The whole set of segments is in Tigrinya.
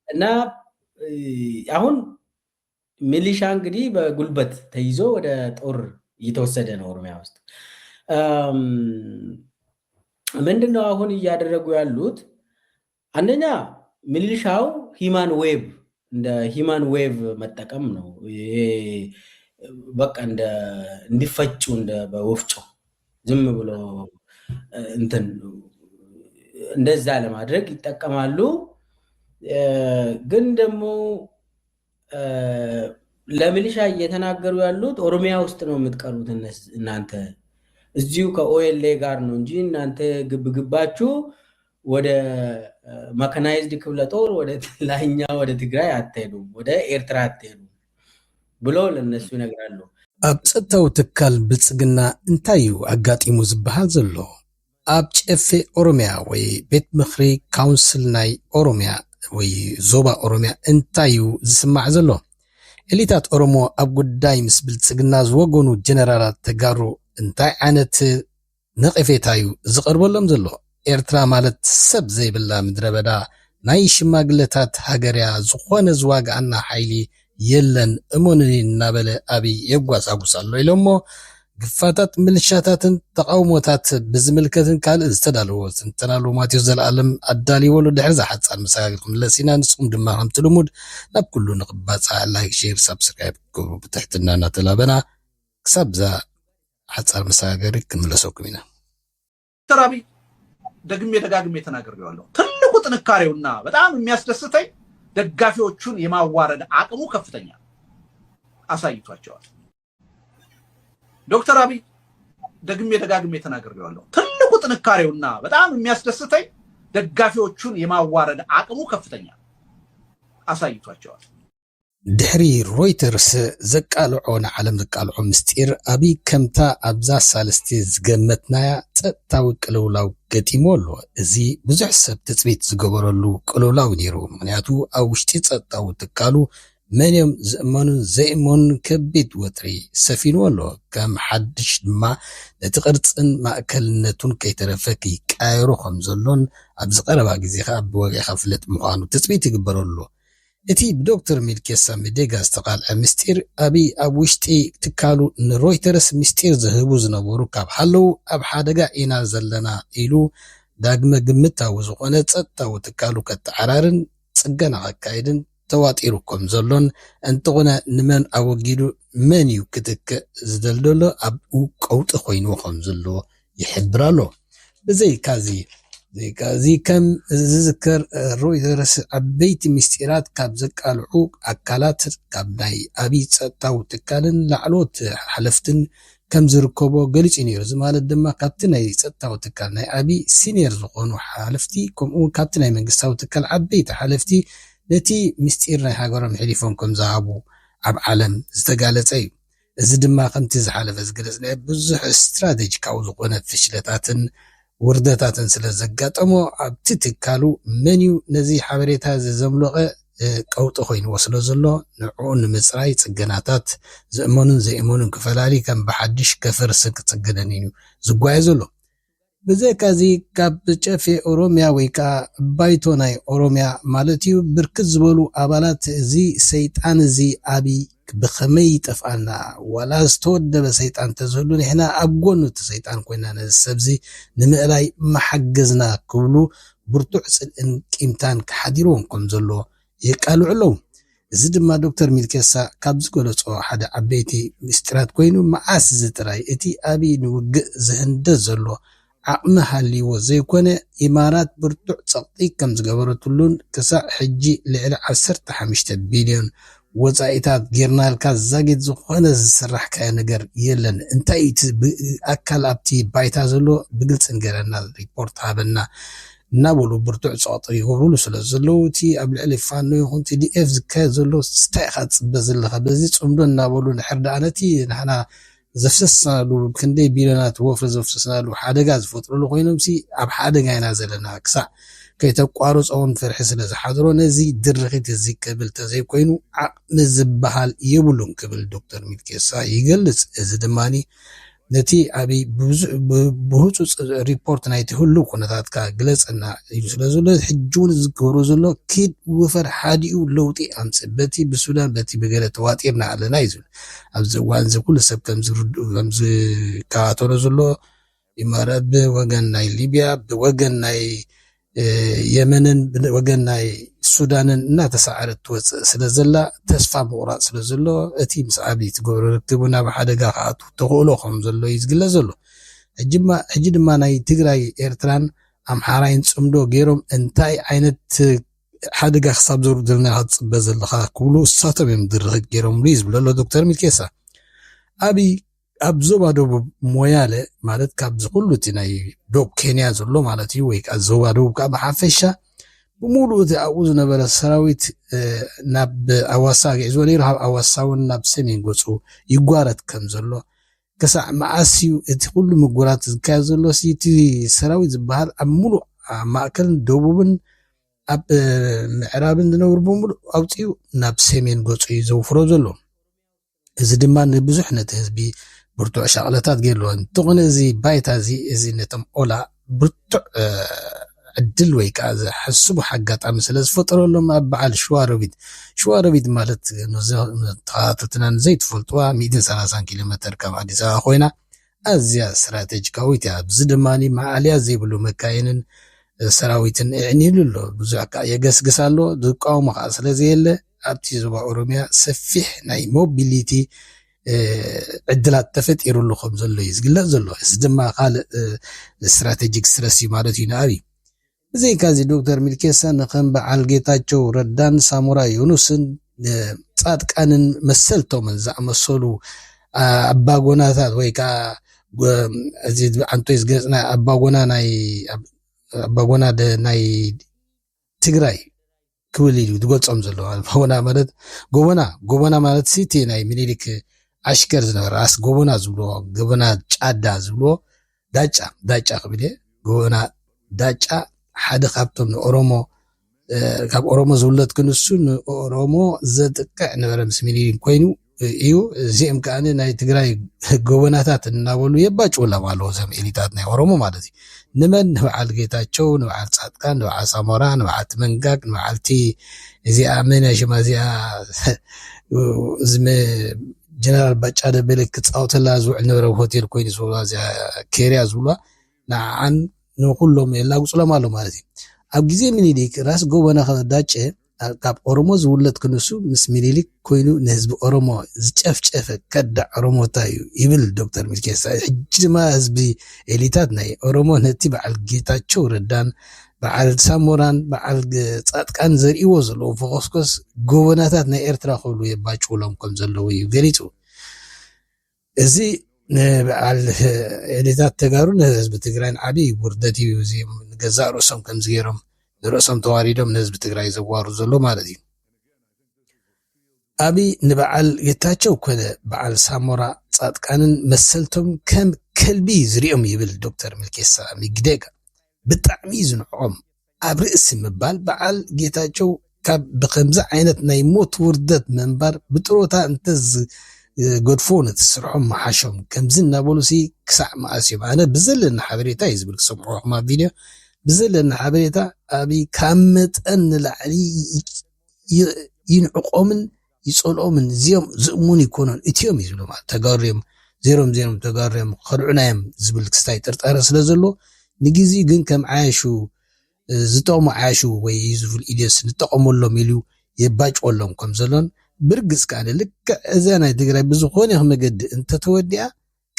እና አሁን ሚሊሻ እንግዲህ በጉልበት ተይዞ ወደ ጦር እየተወሰደ ነው ኦሮሚያ ውስጥ። ምንድነው አሁን እያደረጉ ያሉት? አንደኛ ሚሊሻው ሂማን ዌቭ እንደ ሂማን ዌቭ መጠቀም ነው። ይሄ በቃ እንዲፈጩ እንደ በወፍጮ ዝም ብሎ እንትን እንደዛ ለማድረግ ይጠቀማሉ። ግን ደግሞ ለሚሊሻ እየተናገሩ ያሉት ኦሮሚያ ውስጥ ነው የምትቀሩት እናንተ እዚሁ ከኦኤልኤ ጋር ነው እንጂ እናንተ ግብግባችሁ ወደ መካናይዝድ ክፍለ ጦር ወደ ላይኛ ወደ ትግራይ አትሄዱም፣ ወደ ኤርትራ አትሄዱም ብሎ ለነሱ ይነግራሉ። ኣብ ፀጥታዊ ትካል ብልፅግና እንታይ እዩ ኣጋጢሙ ዝበሃል ዘሎ? ኣብ ጨፌ ኦሮሚያ ወይ ቤት ምክሪ ካውንስል ናይ ኦሮሚያ ወይ ዞባ ኦሮሚያ እንታይ እዩ ዝስማዕ ዘሎ? ኤሊታት ኦሮሞ ኣብ ጉዳይ ምስ ብልፅግና ዝወገኑ ጀነራላት ተጋሩ እንታይ ዓይነት ነቐፌታ እዩ ዝቐርበሎም ዘሎ? ኤርትራ ማለት ሰብ ዘይብላ ምድረ በዳ ናይ ሽማግለታት ሃገርያ ዝኾነ ዝዋግኣና ሓይሊ የለን እሞንኒ እናበለ ኣብይ የጓሳጉስ ኣሎ ኢሎሞ ግፋታት ምልሻታትን ተቃውሞታት ብዝምልከትን ካልእ ዝተዳለዎ ትንተናሉ ማቴዎስ ዘለኣለም ኣዳልይወሉ ድሕሪ ዝሓፃር መሰጋገር ክምለስ ኢና። ንስኹም ድማ ከምቲ ልሙድ ናብ ኩሉ ንቕባፃ ላይክ ሼር ሳብስክራይብ ግብሩ ብትሕትና እናተላበና ክሳብ ዛ ሓፃር መሰጋገሪ ክንመለሰኩም ኢና። ዶክተር አብይ ደግሜ ደጋግሜ ተናግሬዋለሁ። ትልቁ ጥንካሬውና በጣም የሚያስደስተኝ ደጋፊዎቹን የማዋረድ አቅሙ ከፍተኛ አሳይቷቸዋል። ዶክተር አብይ ደግሜ ደጋግሜ ተናግሬዋለሁ። ትልቁ ጥንካሬውና በጣም የሚያስደስተኝ ደጋፊዎቹን የማዋረድ አቅሙ ከፍተኛ አሳይቷቸዋል። ድሕሪ ሮይተርስ ዘቃልዖ ንዓለም ዘቃልዖ ምስጢር ኣብይ ከምታ ኣብዛ ሳለስቲ ዝገመትናያ ፀጥታዊ ቅልውላው ገጢሞ ኣሎ። እዚ ብዙሕ ሰብ ትፅቢት ዝገበረሉ ቅልውላው ነይሩ። ምክንያቱ ኣብ ውሽጢ ፀጥታዊ ትካሉ መንዮም ዝእመኑን ዘይእመኑን ከቢድ ወጥሪ ሰፊንዎ ኣሎ። ከም ሓድሽ ድማ ነቲ ቅርፅን ማእከልነቱን ከይተረፈ ይቃየሮ ከም ዘሎን ኣብ ዝቐረባ ግዜ ከዓ ብወግዒ ክፍለጥ ምዃኑ ትፅቢት ይግበረሉ። እቲ ብዶክተር ሚልኬሳ ሚደጋ ዝተቃልዐ ምስጢር ኣብይ ኣብ ውሽጢ ትካሉ ንሮይተርስ ምስጢር ዝህቡ ዝነበሩ ካብ ሃለው ኣብ ሓደጋ ኢና ዘለና ኢሉ ዳግመ ግምታዊ ዝኾነ ፀጥታዊ ትካሉ ከተዓራርን ፅገና ከካይድን ተዋጢሩ ከም ዘሎን እንተኾነ ንመን ኣወጊዱ መን እዩ ክትክእ ዝደልደሎ ኣብኡ ቀውጢ ኮይኑ ከም ዘሎ ይሕብር ኣሎ። ብዘይካዚ ከም ዝዝከር ሮይተርስ ዓበይቲ ምስጢራት ካብ ዘቃልዑ ኣካላት ካብ ናይ ኣብይ ፀጥታዊ ትካልን ላዕሎት ሓለፍትን ከም ዝርከቦ ገሊፁ ነይሩ። እዚ ማለት ድማ ካብቲ ናይ ፀጥታዊ ትካል ናይ ኣብይ ሲኒየር ዝኾኑ ሓለፍቲ ከምኡውን ካብቲ ናይ መንግስታዊ ትካል ዓበይቲ ሓለፍቲ ነቲ ምስጢር ናይ ሃገሮም ሕሊፎም ከም ዝሃቡ ኣብ ዓለም ዝተጋለፀ እዩ። እዚ ድማ ከምቲ ዝሓለፈ ዝገለጽ ናይ ብዙሕ ስትራቴጂካዊ ዝኾነ ፍሽለታትን ውርደታትን ስለ ዘጋጠሞ ኣብቲ ትካሉ መን እዩ ነዚ ሓበሬታ ዘምለቐ ቀውጢ ኮይኑዎ ስለ ዘሎ ንዕኡ ንምፅራይ ፅገናታት ዝእመኑን ዘይእመኑን ክፈላሊ ከም ብሓድሽ ከፈርስን ክፅገነን እዩ ዝጓየ ዘሎ። ብዘይካዚ ካብ ጨፌ ኦሮሚያ ወይ ከዓ ባይቶ ናይ ኦሮሚያ ማለት እዩ ብርክት ዝበሉ ኣባላት እዚ ሰይጣን እዚ ኣብይ ብኸመይ ይጠፍኣና ዋላ ዝተወደበ ሰይጣን ተዘህሉ ንሕና ኣብ ጎኑ እቲ ሰይጣን ኮይና ነዚ ሰብዚ ንምእላይ መሓገዝና ክብሉ ብርቱዕ ፅልእን ቂምታን ክሓዲሮም ከም ዘሎ የቃልዑ ኣለዉ። እዚ ድማ ዶክተር ሚልኬሳ ካብ ዝገለፆ ሓደ ዓበይቲ ምስጢራት ኮይኑ መዓስ ዝጥራይ እቲ ኣብይ ንውግእ ዝህንደት ዘሎ ዓቕሚ ሃልይዎ ዘይኮነ ኢማራት ብርቱዕ ፀቕጢ ከም ዝገበረትሉን ክሳብ ሕጂ ልዕሊ 15 ቢልዮን ወፃኢታት ጌርናልካ ዛጌት ዝኾነ ዝስራሕካዮ ነገር የለን። እንታይ ኣካል ኣብቲ ባይታ ዘሎ ብግልፂ ንገረና ሪፖርት ሃበና እናበሉ ብርቱዕ ፀቕጢ ይገብርሉ ስለ ዘለው እቲ ኣብ ልዕሊ ፋኖ ይኹን ቲዲኤፍ ዝካየድ ዘሎ ስታይ ኢኻ ትፅበ ዘለካ በዚ ፅምዶ እናበሉ ድሕር ዳኣ ነቲ ንሕና ዘፍሰስናሉ ክንደይ ቢልዮናት ወፍሪ ዘፍሰስናሉ ሓደጋ ዝፈጥሩሉ ኮይኖም ኣብ ሓደጋ ኢና ዘለና ክሳዕ ከይተቋርፆውን ፍርሒ ስለ ዝሓድሮ ነዚ ድርኺት እዚ ክብል ተዘይኮይኑ ዓቕሚ ዝበሃል የብሉን ክብል ዶክተር ሚልኬሳ ይገልፅ። እዚ ድማኒ نتي أبي بهوتوس ريبورت نايتي هلو كنتات كجلس أن يسلزله حجون ذكروا زله كيد وفر حادي ولوتي أمس بتي بسودان بتي بجلة تواتيرنا على نايزل أبز وانز كل سب كمز كاتور زله إمارات بوجن ناي ليبيا بوجن ناي يمنن بوجن ناي السودان ناتسعرت سلزلا تسفى مقراء سلزلو اتي مسعبي تقول ركبنا بحدقا خاطو تقولو خمزلو يزقل زلو حجد ما ناي تقراي إيرتران أم حارين سمدو غيروم انتاي عينت حدقا خصاب زور دلنا هاد بزل خا كولو ساتم يمدر غيروم ريز بلالو دكتور ميلكيسا أبي أبزو بادو مويالة مالت كابز كلو تناي دوب كينيا زلو مالتي ويك أزو بادو كاب حافشا بمولو ذي أعوذ نبرا السراويت ناب أواساق إزولي رهاب أواساون ناب سمين قصو يقوارت كمزلو كسا معاسيو اتقلو مقورات كازلو سيتي سراويت بهال أمولو ماكل دوبوبن أب معرابن دنور بمولو أوتيو ناب سمين قصو يزوفرو زلو إذا دمان بزوحنا تهزبي برتو شغلتات قيلو انتغن زي بايتا زي نتم أولا برتو عدل ويك هذا حسبوا حقات عمسلز فطروا لهم أبعال شواربيد مالت تغاطتنا زيت فلتوا 230 كيلومتر كم عديسا أخوينا أزيا استراتيجيكاويتها بزدماني مع عليا زي بلو مكاينن سراويتن يعني لولو بزوعكا يقسقسالو دقاو مخاصل زي اللي أبتي زبا أوروميا سفيح ناي موبيليتي عدلات تفتير اللو خمزلو يزقل زلو إزدما قال استراتيجيك سترسي مالتي ناري زي كازي دكتور ميلكيسا نقم بعال جيتاچو ردان ساموراي يونسن صادق أنن مسلتو من زعمسولو أباغوناتات ويكا أزيد أنتو يزقزنا أباغونا ناي تግራይ كوليلو دقول صمزلو غوبنا مالت سيتي ناي منيلك أشكر زنبر راس غوبنا زبلو غوبنا ጫዳ ዝብሎ ዳጫ قبلي غوبنا ዳጫ حد خابتم أورومو كاب أورومو زولت كنسو أورومو زدقع نبرم سمينين كوينو إيو زيم كأني ناي تقراي قواناتات ناولو يباج ولا مالو زم إليتات ناي أورومو مالتي نمن نوعال جيتاچو نوعال صادقان نوعال سامورا نوعال تمنقاق نوعال تي زي آمينا شما زي زمي جنرال باچا دبلك تصاوتلا زوع نبرو هوتيل كويني سولا زي كيريا زولا نعن نقولهم يلا وصلا مالو مالتي أب جزء من يديك راس جوانا خذ داتشة كاب أورومو زولت كنسو مس ميليك كوينو نهزب أورومو زجف كدع أورومو تايو يبل دكتور ميلكيسا حجما هزبي إليتات ناي أورومو نتبع الجيتاچو ردان بعد ساموران بعد صادقان زري وزلو فوسكوس جواناتات ناي إرترا خلو يباچو لهم كم زلو يغريتو زي بعل إليتات تجارون هزب تجراين عبي بردتي وزي جزاء رسم كم زيرهم رسم تواريدهم نزب تجراي زوارو زلو مالدي أبي نبعل يتاچو كده بعل سامورا صادقانن مسلتهم كم كلبي زريهم يبل دكتور ميلكيسا ميقديقا بطعمي زنعهم أبرئس مبال بعل يتاچو كاب بخمزة عينت نايموت وردت منبر بتروتا انتز قدفون تسرعهم محاشهم كم زلنا بولوسي كسع ماسيوم أنا بزلن حبريتا يزبلك سمعوه ما فيديو بزلن حبريتا أبي كامت أن العلي ينعقومن يسألومن زيهم زؤمون يكونون اتيوم يزبلوا تقاريم زيرهم تقاريم خلعناهم زبلك ستايتر تارس لزلو نجيزي جن كم عاشو زتوم عاشو ويزفل إليس نتقوم الله ميلو يباج اللهم كم زلون برقص كان لك أزانا تقرأ بزخوني هم قد انت توديها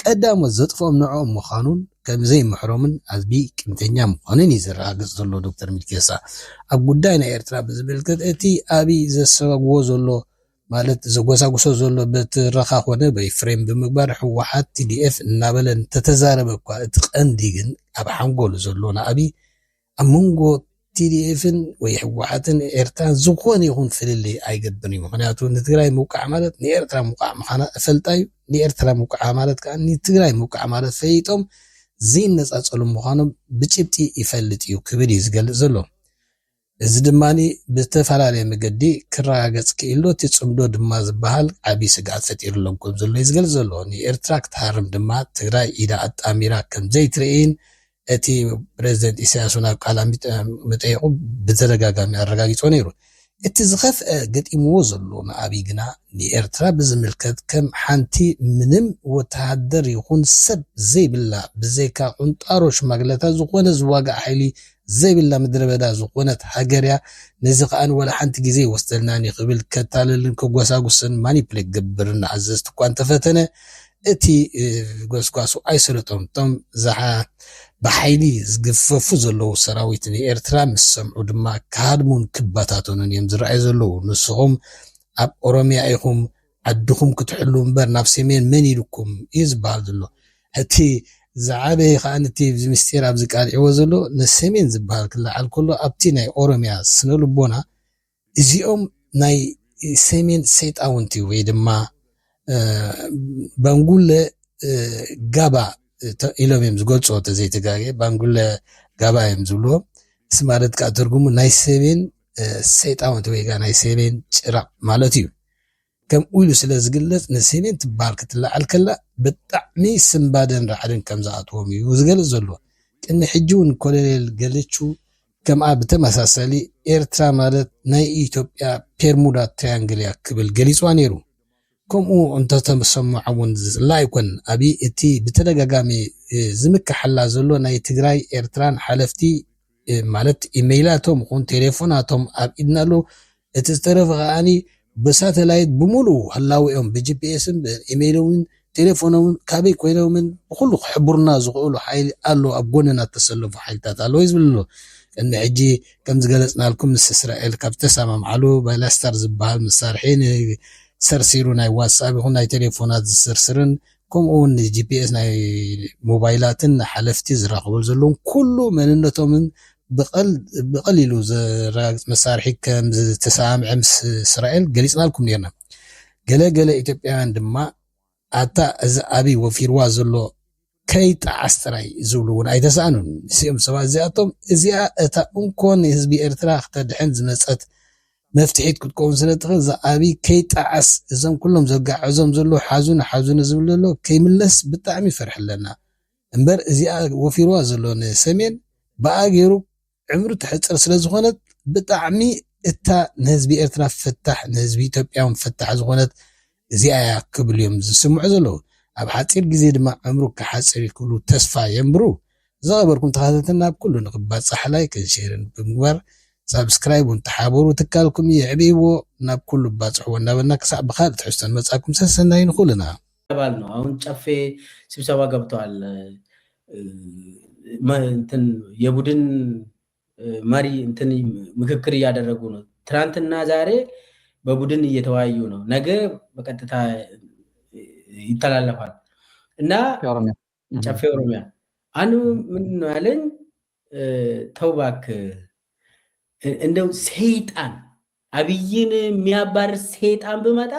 قدام الزطفة منعهم مخانون كم زي محرومن عزبي كمتنيا مخانين يزرع قصد الله دكتور ميلكيسا أبو داينا إرتراب زبلكت أتي أبي زي السبب وزلو مالت زقوسا قصو زلو بترخاق ونبا يفريم بمقبار حوحات TDF النابلن تتزارب اتقنديقن أبا حنقول زلونا أبي أمونغو TDFن ويحوحاتن إرتان زقوان يخون فللي أيقدبني مخانياتو نتقراي موقع مالت نيرترا موقع مخانا فلتايو نيرترا موقع مالت كان نتقراي موقع مالت فيتم زين ناس أصلهم مخانم بجبتي يفلتيو كبير يزقل زلو እዚ ድማኒ ብዝተፈላለየ መገዲ ክረጋገፅ ክኢሎ እቲ ፅምዶ ድማ ዝበሃል ዓብዪ ስግኣት ፈጢሩሎም ከም ዘሎ እዩ ዝገልፅ ዘሎ ንኤርትራ ክትሃርም ድማ ትግራይ ኢዳ ኣጣሚራ ከም ዘይትርኢን እቲ ፕሬዚደንት ኢሳያስ ናብ ቃላ መጠይቁ ብተደጋጋሚ ኣረጋጊፆ ነይሩ እቲ ዝኸፍአ ገጢምዎ ዘሎ ንኣብይ ግና ንኤርትራ ብዝምልከት ከም ሓንቲ ምንም ወተሃደር ይኹን ሰብ ዘይብላ ብዘይካ ቁንጣሮ ሽማግለታት ዝኾነ ዝዋጋእ ሓይሊ ዘይብላ ምድረ በዳ ዝኾነት ሃገርያ ነዚ ከኣን ወላ ሓንቲ ግዜ ወስደልናኒ ክብል ከታልልን ከጓሳጉስን ማኒፕሌት ገብርን ኣዘዝቲ እኳ እንተፈተነ እቲ ጎስጓሱ ኣይሰለጦም እቶም ብሓይሊ ዝግፈፉ ዘለዉ ሰራዊት ንኤርትራ ምስ ሰምዑ ድማ ካድሙን ክባታተኑን እዮም ዝረኣዩ ዘለዉ ንስኹም ኣብ ኦሮምያ ኢኹም ዓድኹም ክትሕሉ እምበር ናብ ሰሜን መን ኢልኩም እዩ ዝበሃል ዘሎ እቲ ዝዓበየ ከዓ ነቲ ምስጢር ኣብዚ ቃልዒዎ ዘሎ ንሰሜን ዝበሃል ክለዓል ከሎ ኣብቲ ናይ ኦሮምያ ስነ ልቦና እዚኦም ናይ ሰሜን ሰይጣውንቲ ወይ ድማ ባንጉለ ጋባ ኢሎም እዮም ዝገልፅዎ ተዘይተጋገ ባንጉለ ጋባ እዮም ዝብልዎ እስ ማለት ከዓ ትርጉሙ ናይ ሰሜን ሰይጣውንቲ ወይ ከዓ ናይ ሰሜን ጭራቅ ማለት እዩ ከምኡ ኢሉ ስለ ዝግለፅ ንሰሜን ትበሃል ክትለዓል ከላ ብጣዕሚ ስምባደን ራዕድን ከም ዝኣትዎም እዩ ዝገልፅ ዘሎ ቅድሚ ሕጂ እውን ኮሎኔል ገለቹ ከምኣ ብተመሳሰሊ ኤርትራ ማለት ናይ ኢትዮጵያ ፔርሙዳ ትሪያንግል እያ ክብል ገሊፅዋ ነይሩ ከምኡ እንተተሰምዖ እውን ዝፅላ ኣይኮን ኣብይ እቲ ብተደጋጋሚ ዝምክሓላ ዘሎ ናይ ትግራይ ኤርትራን ሓለፍቲ ማለት ኢሜይላቶም ይኹን ቴሌፎናቶም ኣብ ኢድና ኣሎ እቲ ዝተረፈ ከዓኒ ብሳተላይት ብምሉእ ህላዊኦም ብጂፒኤስን ብኢሜይሎምን ቴሌፎኖምን ካበይ ኮይኖምን ብኩሉ ክሕብሩና ዝኽእሉ ሓይሊ ኣሎ ኣብ ጎንና ተሰለፉ ሓይልታት ኣለዎ ዝብል ኣሎ ቅድሚ ሕጂ ከም ዝገለፅናልኩም ምስ እስራኤል ካብ ተሰማምዓሉ ባይላስታር ዝበሃል መሳርሒ ሰርሲሩ ናይ ዋትስኣፕ ይኹን ናይ ቴሌፎናት ዝስርስርን ከምኡውን ጂፒኤስ ናይ ሞባይላትን ሓለፍቲ ዝራኽበሉ ዘለዎም ኩሉ መንነቶምን ብቐሊሉ ዝረጋግፅ መሳርሒ ከም ዝተሰማምዐ ምስ እስራኤል ገሊፅናልኩም ነርና ገለገለ ኢትዮጵያውያን ድማ ኣታ እዚ ኣብይ ወፊርዋ ዘሎ ከይጣዓስ ጥራይ ዝብሉ እውን ኣይተሰኣኑን ንስኦም ሰባት እዚኣቶም እዚኣ እታ እንኮን ህዝቢ ኤርትራ ክተድሕን ዝመፀት መፍትሒት ክትከውን ስለትኽእል ኣብይ ከይጣዓስ እዞም ኩሎም ዘጋዕዞም ዘሎ ሓዙን ዝብል ዘሎ ከይምለስ ብጣዕሚ ይፈርሕ ኣለና እምበር እዚኣ ወፊርዋ ዘሎ ንሰሜን ብኣ ገይሩ ዕምሩ ትሕፅር ስለ ዝኾነት ብጣዕሚ እታ ንህዝቢ ኤርትራ ፍታሕ ንህዝቢ ኢትዮጵያውን ፍታሕ ዝኾነት እዚኣ እያ ክብል እዮም ዝስምዑ ዘለዉ ኣብ ሓፂር ግዜ ድማ ዕምሩ ክሓፅር ይክእሉ ተስፋ የንብሩ ዝኸበርኩም ተኸታተልና ኣብ ኩሉ ንክባፅሕ ላይክ ሼርን ብምግባር ሳብስክራይብ ተሓበሩ ትካልኩም ይዕብይዎ ናብ ኩሉ ባፅሕዎ እናበልና ክሳዕ ብካልእ ትሕዝቶን መጻኩም ሰሰናይ ንኹልና ባል ነው አሁን ጨፌ ስብሰባ ገብተዋል እንትን የቡድን መሪ እንትን ምክክር እያደረጉ ነው ትናንትና ዛሬ በቡድን እየተወያዩ ነው ነገ በቀጥታ ይተላለፋል እና ጨፌ ኦሮሚያ አንዱ ምን ነው ያለኝ ተውባክ እንደው ሰይጣን አብይን የሚያባር ሰይጣን በመጣ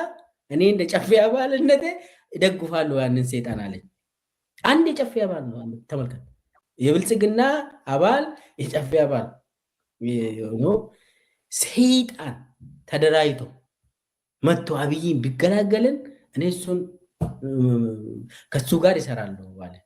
እኔ እንደ ጨፌ አባልነቴ እደግፋለሁ ያንን ሰይጣን አለኝ አንድ የጨፌ አባል ነው ተመልከት የብልጽግና አባል የጨፌ አባል ነው ሰይጣን ተደራይቶ መጥቶ አብይን ቢገላገልን እኔ እሱን ከሱ ጋር ይሰራሉ ማለት